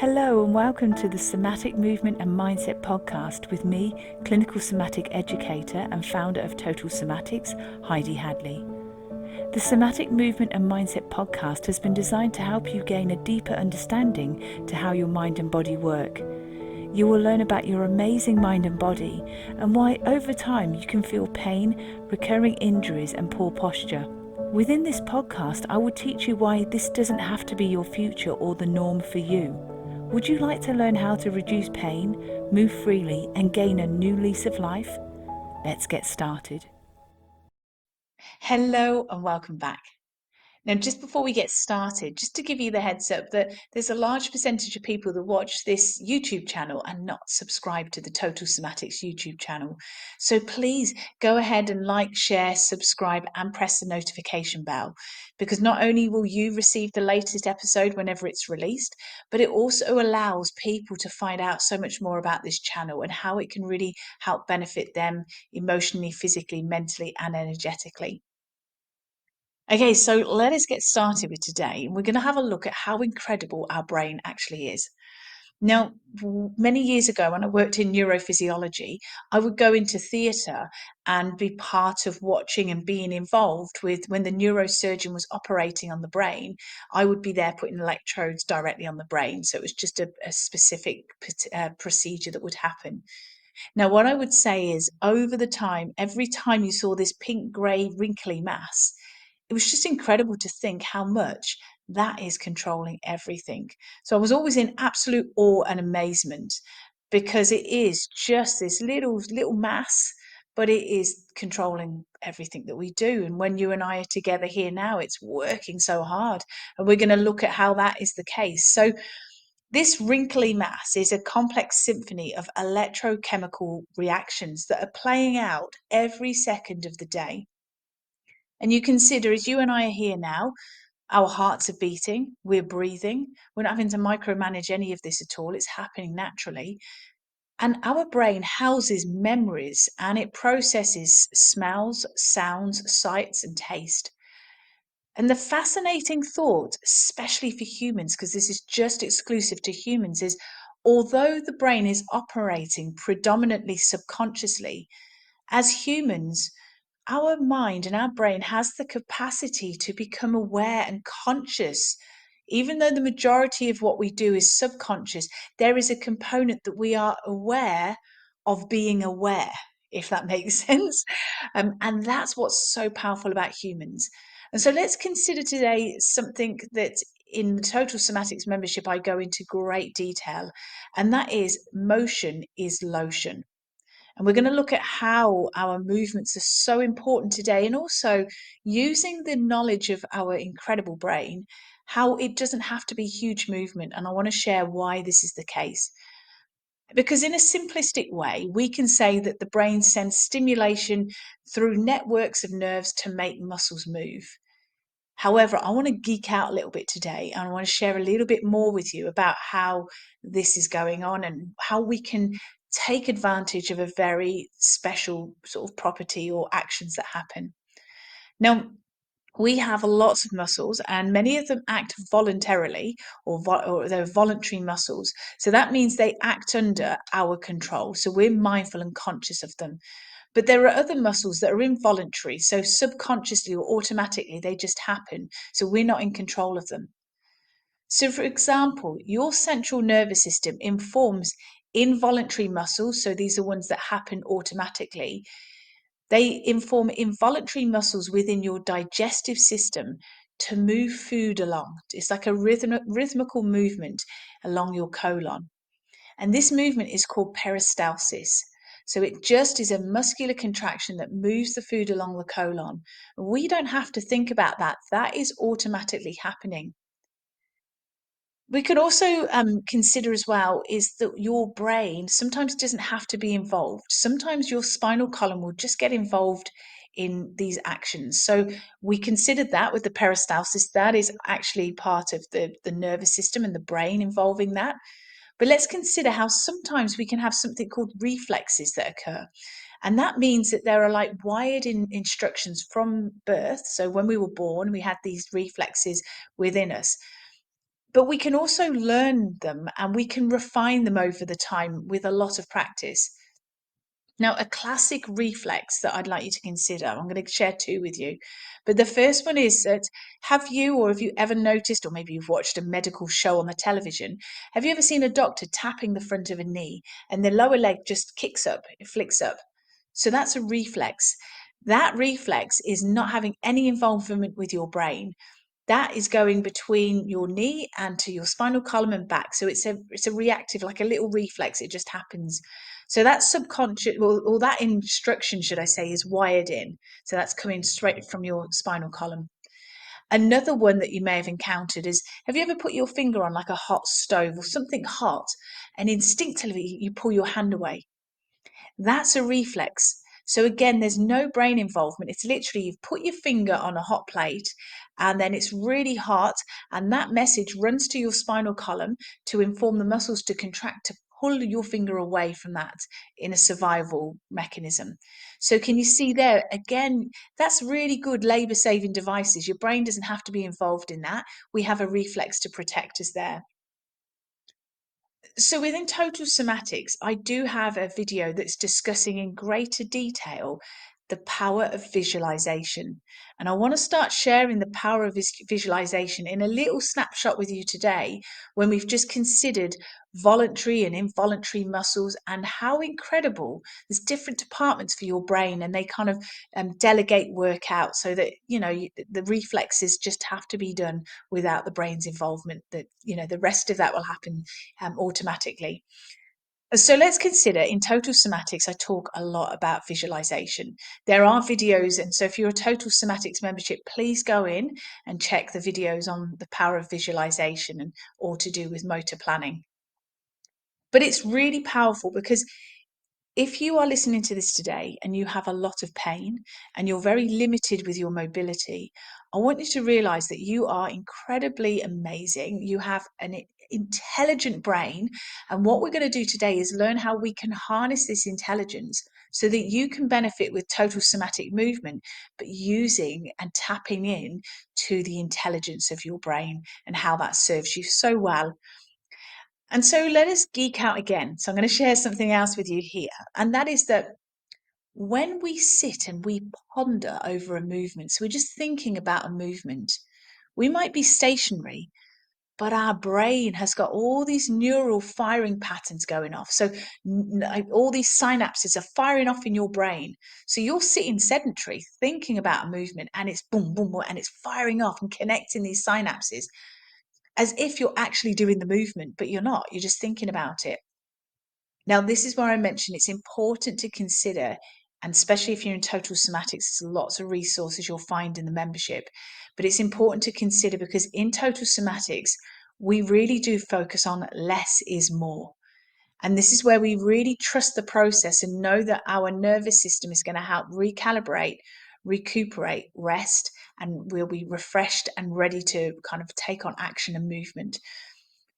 Hello and welcome to the Somatic Movement and Mindset podcast with me, clinical somatic educator and founder of Total Somatics, Heidi Hadley. The Somatic Movement and Mindset podcast has been designed to help you gain a deeper understanding to how your mind and body work. You will learn about your amazing mind and body and why over time you can feel pain, recurring injuries and poor posture. Within this podcast, I will teach you why this doesn't have to be your future or the norm for you. Would you like to learn how to reduce pain, move freely, and gain a new lease of life? Let's get started. Hello and welcome back. Now, just before we get started, just to give you the heads up that there's a large percentage of people that watch this YouTube channel and not subscribe to the Total Somatics YouTube channel. So please go ahead and like, share, subscribe, and press the notification bell, because not only will you receive the latest episode whenever it's released, but it also allows people to find out so much more about this channel and how it can really help benefit them emotionally, physically, mentally, and energetically. Okay, so let us get started with today. We're going to have a look at how incredible our brain actually is. Now, many years ago, when I worked in neurophysiology, I would go into theatre and be part of watching and being involved with when the neurosurgeon was operating on the brain. I would be there putting electrodes directly on the brain. So it was just a specific procedure that would happen. Now, what I would say is over the time, every time you saw this pink, grey, wrinkly mass, it was just incredible to think how much that is controlling everything. So I was always in absolute awe and amazement, because it is just this little mass, but it is controlling everything that we do. And when you and I are together here now, it's working so hard. And we're going to look at how that is the case. So this wrinkly mass is a complex symphony of electrochemical reactions that are playing out every second of the day. And you consider, as you and I are here now, our hearts are beating, we're breathing, we're not having to micromanage any of this at all, it's happening naturally. And our brain houses memories and it processes smells, sounds, sights, and taste. And the fascinating thought, especially for humans, because this is just exclusive to humans, is although the brain is operating predominantly subconsciously, as humans, our mind and our brain has the capacity to become aware and conscious. Even though the majority of what we do is subconscious, there is a component that we are aware of being aware, if that makes sense. And that's what's so powerful about humans. And so let's consider today something that in the Total Somatics membership I go into great detail, and that is motion is lotion. And we're going to look at how our movements are so important today, and also using the knowledge of our incredible brain, how it doesn't have to be huge movement. And I want to share why this is the case. Because in a simplistic way, we can say that the brain sends stimulation through networks of nerves to make muscles move. However, I want to geek out a little bit today and I want to share a little bit more with you about how this is going on and how we can take advantage of a very special sort of property or actions that happen. Now, we have lots of muscles and many of them act voluntarily or they're voluntary muscles. So that means they act under our control. So we're mindful and conscious of them. But there are other muscles that are involuntary, so subconsciously or automatically they just happen, so we're not in control of them. So, for example, your central nervous system informs involuntary muscles, so these are ones that happen automatically. They inform involuntary muscles within your digestive system to move food along. It's like a rhythmical movement along your colon. And this movement is called peristalsis. So it just is a muscular contraction that moves the food along the colon. We don't have to think about that. That is automatically happening. We could also consider as well is that your brain sometimes doesn't have to be involved. Sometimes your spinal column will just get involved in these actions. So we considered that with the peristalsis. That is actually part of the nervous system and the brain involving that. But let's consider how sometimes we can have something called reflexes that occur. And that means that there are like wired instructions from birth. So when we were born, we had these reflexes within us. But we can also learn them and we can refine them over the time with a lot of practice. Now, a classic reflex that I'd like you to consider, I'm going to share two with you. But the first one is that have you, or have you ever noticed, or maybe you've watched a medical show on the television, have you ever seen a doctor tapping the front of a knee and the lower leg just kicks up, it flicks up? So that's a reflex. That reflex is not having any involvement with your brain. That is going between your knee and to your spinal column and back. So it's a reactive, like a little reflex. It just happens. So that subconscious, or that instruction, should I say, is wired in. So that's coming straight from your spinal column. Another one that you may have encountered is, have you ever put your finger on like a hot stove or something hot, and instinctively you pull your hand away? That's a reflex. So again, there's no brain involvement. It's literally you've put your finger on a hot plate and then it's really hot, and that message runs to your spinal column to inform the muscles to contract to pull your finger away from that in a survival mechanism. So can you see there again, that's really good labor saving devices. Your brain doesn't have to be involved in that. We have a reflex to protect us there. So within Total Somatics, I do have a video that's discussing in greater detail the power of visualization. And I want to start sharing the power of visualization in a little snapshot with you today when we've just considered voluntary and involuntary muscles and how incredible there's different departments for your brain, and they kind of delegate work out so that the reflexes just have to be done without the brain's involvement, that the rest of that will happen automatically. So let's consider in Total Somatics, I talk a lot about visualization. There are videos, and so if you're a Total Somatics membership, please go in and check the videos on the power of visualization and or to do with motor planning. But it's really powerful because if you are listening to this today and you have a lot of pain and you're very limited with your mobility, I want you to realize that you are incredibly amazing. You have an intelligent brain. And what we're going to do today is learn how we can harness this intelligence so that you can benefit with total somatic movement, but using and tapping in to the intelligence of your brain and how that serves you so well. And so let us geek out again. So I'm going to share something else with you here. And that is that when we sit and we ponder over a movement, so we're just thinking about a movement, we might be stationary, but our brain has got all these neural firing patterns going off. So all these synapses are firing off in your brain. So you're sitting sedentary thinking about a movement and it's boom, boom, boom, and it's firing off and connecting these synapses as if you're actually doing the movement, but you're not. You're just thinking about it. Now, this is where I mentioned it's important to consider, and especially if you're in Total Somatics, there's lots of resources you'll find in the membership, but it's important to consider because in Total Somatics, we really do focus on less is more. And this is where we really trust the process and know that our nervous system is going to help recalibrate, recuperate, rest, and we'll be refreshed and ready to kind of take on action and movement.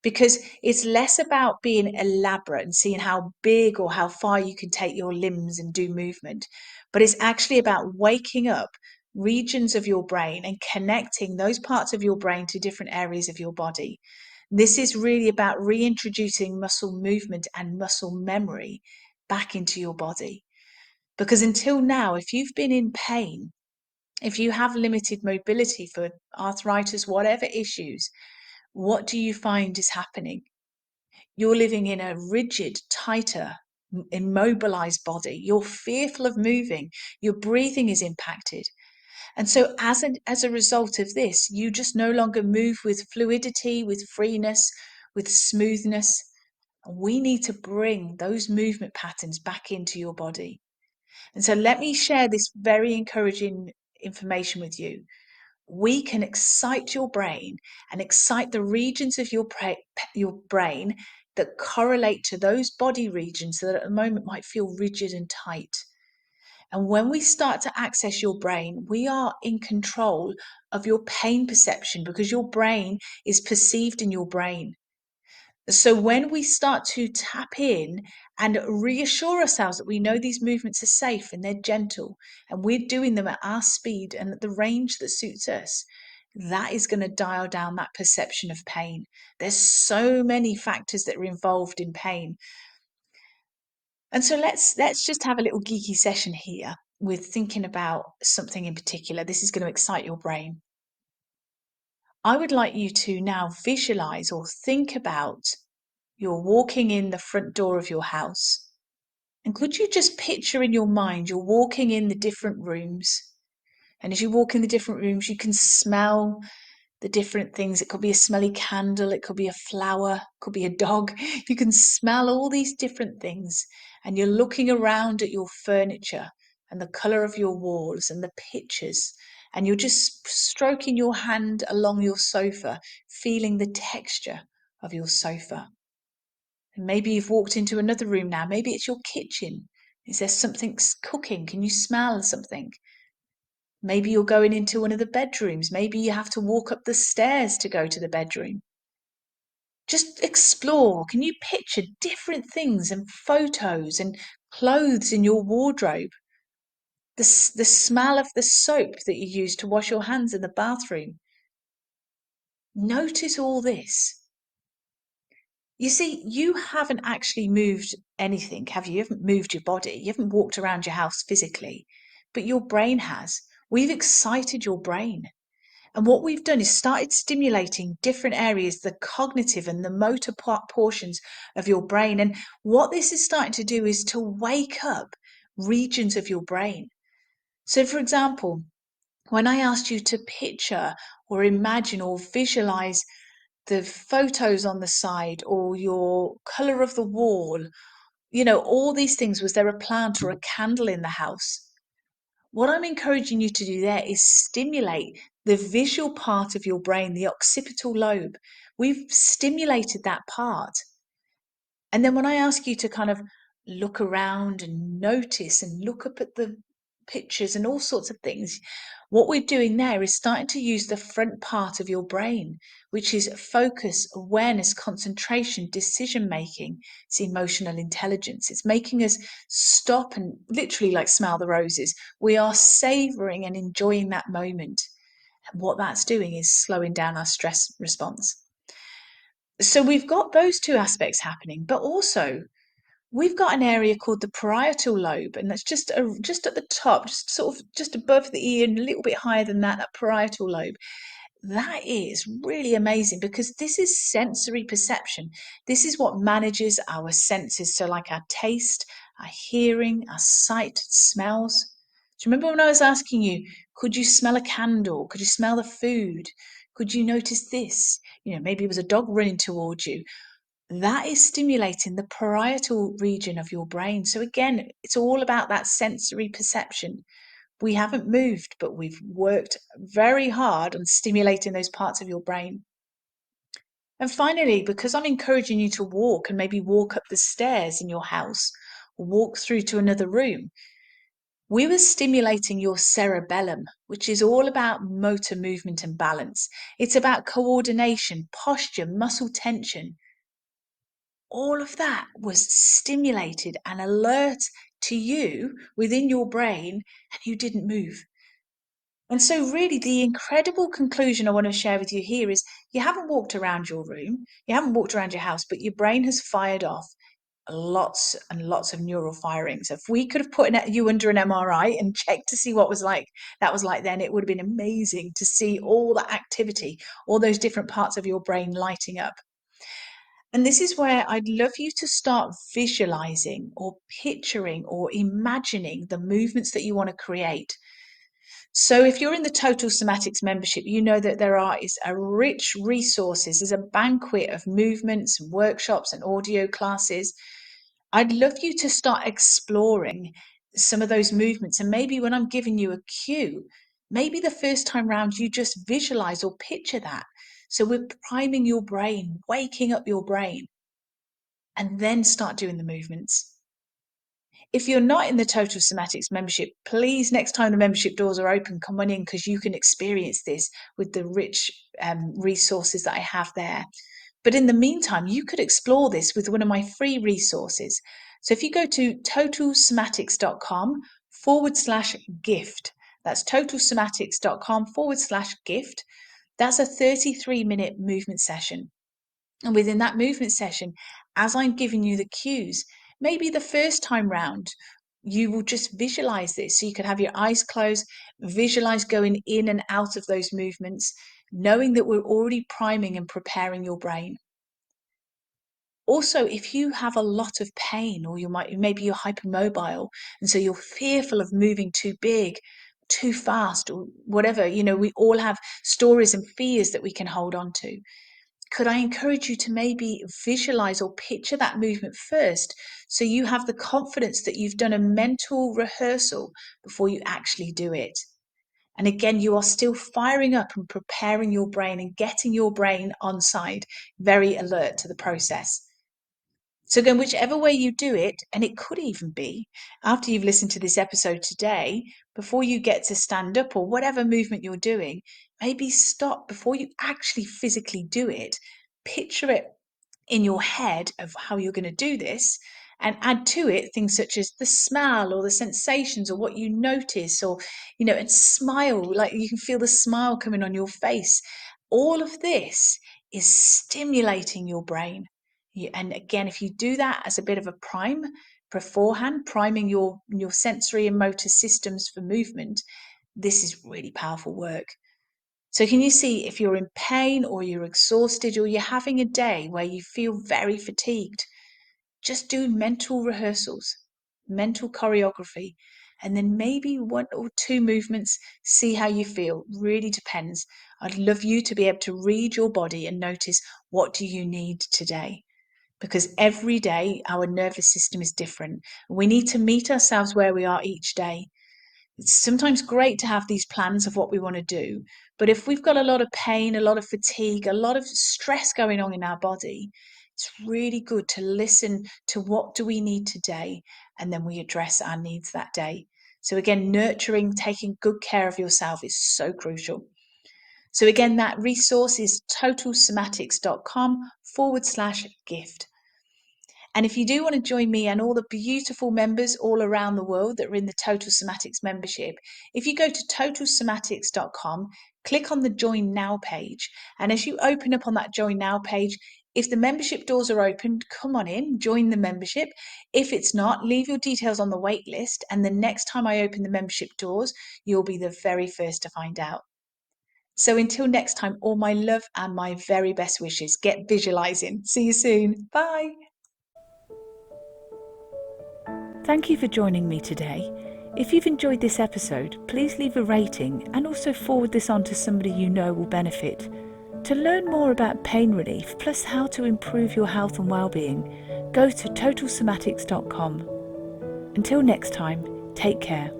Because it's less about being elaborate and seeing how big or how far you can take your limbs and do movement, but it's actually about waking up regions of your brain and connecting those parts of your brain to different areas of your body. This is really about reintroducing muscle movement and muscle memory back into your body. Because until now, if you've been in pain, if you have limited mobility for arthritis, whatever issues, what do you find is happening? You're living in a rigid, tighter, immobilized body. You're fearful of moving. Your breathing is impacted. And so, as a result of this, you just no longer move with fluidity, with freeness, with smoothness. And we need to bring those movement patterns back into your body. And so, let me share this very encouraging information with you. We can excite your brain and excite the regions of your brain that correlate to those body regions that at the moment might feel rigid and tight. And when we start to access your brain, we are in control of your pain perception because your brain is perceived in your brain. So when we start to tap in and reassure ourselves that we know these movements are safe and they're gentle and we're doing them at our speed and at the range that suits us, that is going to dial down that perception of pain. There's so many factors that are involved in pain. And so let's just have a little geeky session here with thinking about something in particular. This is going to excite your brain. I would like you to now visualize or think about you're walking in the front door of your house. And could you just picture in your mind you're walking in the different rooms? And as you walk in the different rooms, you can smell the different things. It could be a smelly candle, it could be a flower, it could be a dog. You can smell all these different things. And you're looking around at your furniture and the colour of your walls and the pictures. And you're just stroking your hand along your sofa, feeling the texture of your sofa. And maybe you've walked into another room now. Maybe it's your kitchen. Is there something cooking? Can you smell something? Maybe you're going into one of the bedrooms. Maybe you have to walk up the stairs to go to the bedroom. Just explore. Can you picture different things and photos and clothes in your wardrobe? The smell of the soap that you use to wash your hands in the bathroom. Notice all this. You see, you haven't actually moved anything, have you? You haven't moved your body. You haven't walked around your house physically, but your brain has. We've excited your brain. And what we've done is started stimulating different areas, the cognitive and the motor portions of your brain. And what this is starting to do is to wake up regions of your brain. So, for example, when I asked you to picture or imagine or visualize the photos on the side or your color of the wall, all these things, was there a plant or a candle in the house? What I'm encouraging you to do there is stimulate the visual part of your brain, the occipital lobe. We've stimulated that part. And then when I ask you to kind of look around and notice and look up at the pictures and all sorts of things, what we're doing there is starting to use the front part of your brain, which is focus, awareness, concentration, decision making. It's emotional intelligence. It's making us stop and literally like smell the roses. We are savoring and enjoying that moment. And what that's doing is slowing down our stress response. So we've got those two aspects happening, but also we've got an area called the parietal lobe, and that's just at the top, just sort of just above the ear and a little bit higher than that, that parietal lobe. That is really amazing because this is sensory perception. This is what manages our senses. So like our taste, our hearing, our sight, smells. Do you remember when I was asking you, could you smell a candle? Could you smell the food? Could you notice this? Maybe it was a dog running towards you. That is stimulating the parietal region of your brain. So again, it's all about that sensory perception. We haven't moved, but we've worked very hard on stimulating those parts of your brain. And finally, because I'm encouraging you to walk and maybe walk up the stairs in your house or walk through to another room, we were stimulating your cerebellum, which is all about motor movement and balance. It's about coordination, posture, muscle tension. All of that was stimulated and alert to you within your brain, and you didn't move. And so, really, the incredible conclusion I want to share with you here is you haven't walked around your room, you haven't walked around your house, but your brain has fired off lots and lots of neural firings. If we could have put you under an MRI and checked to see what that was like then, it would have been amazing to see all that activity, all those different parts of your brain lighting up. And this is where I'd love you to start visualizing or picturing or imagining the movements that you want to create. So if you're in the Total Somatics membership, you know that there is a rich resources. There's a banquet of movements, workshops, and audio classes. I'd love you to start exploring some of those movements. And maybe when I'm giving you a cue, maybe the first time round, you just visualize or picture that. So we're priming your brain, waking up your brain, and then start doing the movements. If you're not in the Total Somatics membership, please, next time the membership doors are open, come on in because you can experience this with the rich resources that I have there. But in the meantime, you could explore this with one of my free resources. So if you go to totalsomatics.com/gift, that's totalsomatics.com/gift, That's a 33-minute movement session. And within that movement session, as I'm giving you the cues, maybe the first time round, you will just visualize this. So you could have your eyes closed, visualize going in and out of those movements, knowing that we're already priming and preparing your brain. Also, if you have a lot of pain, or maybe you're hypermobile, and so you're fearful of moving too big, too fast, or whatever, we all have stories and fears that we can hold on to. Could I encourage you to maybe visualize or picture that movement first, so you have the confidence that you've done a mental rehearsal before you actually do it? And again, you are still firing up and preparing your brain and getting your brain on side, very alert to the process. So again, whichever way you do it, and it could even be after you've listened to this episode today, before you get to stand up or whatever movement you're doing, maybe stop before you actually physically do it. Picture it in your head of how you're going to do this, and add to it things such as the smell or the sensations or what you notice, or and smile, like you can feel the smile coming on your face. All of this is stimulating your brain. And again, if you do that as a bit of a prime beforehand, priming your sensory and motor systems for movement, this is really powerful work. So can you see, if you're in pain or you're exhausted or you're having a day where you feel very fatigued, just do mental rehearsals, mental choreography, and then maybe 1 or 2 movements, see how you feel. Really depends. I'd love you to be able to read your body and notice, what do you need today? Because every day our nervous system is different. We need to meet ourselves where we are each day. It's sometimes great to have these plans of what we want to do, but if we've got a lot of pain, a lot of fatigue, a lot of stress going on in our body, it's really good to listen to, what do we need today, and then we address our needs that day. So again, nurturing, taking good care of yourself is so crucial. So again, that resource is totalsomatics.com/gift. And if you do want to join me and all the beautiful members all around the world that are in the Total Somatics membership, if you go to totalsomatics.com, click on the Join Now page. And as you open up on that Join Now page, if the membership doors are open, come on in, join the membership. If it's not, leave your details on the wait list. And the next time I open the membership doors, you'll be the very first to find out. So until next time, all my love and my very best wishes. Get visualizing. See you soon. Bye. Thank you for joining me today. If you've enjoyed this episode, please leave a rating and also forward this on to somebody you know will benefit. To learn more about pain relief, plus how to improve your health and well-being, go to totalsomatics.com. Until next time, take care.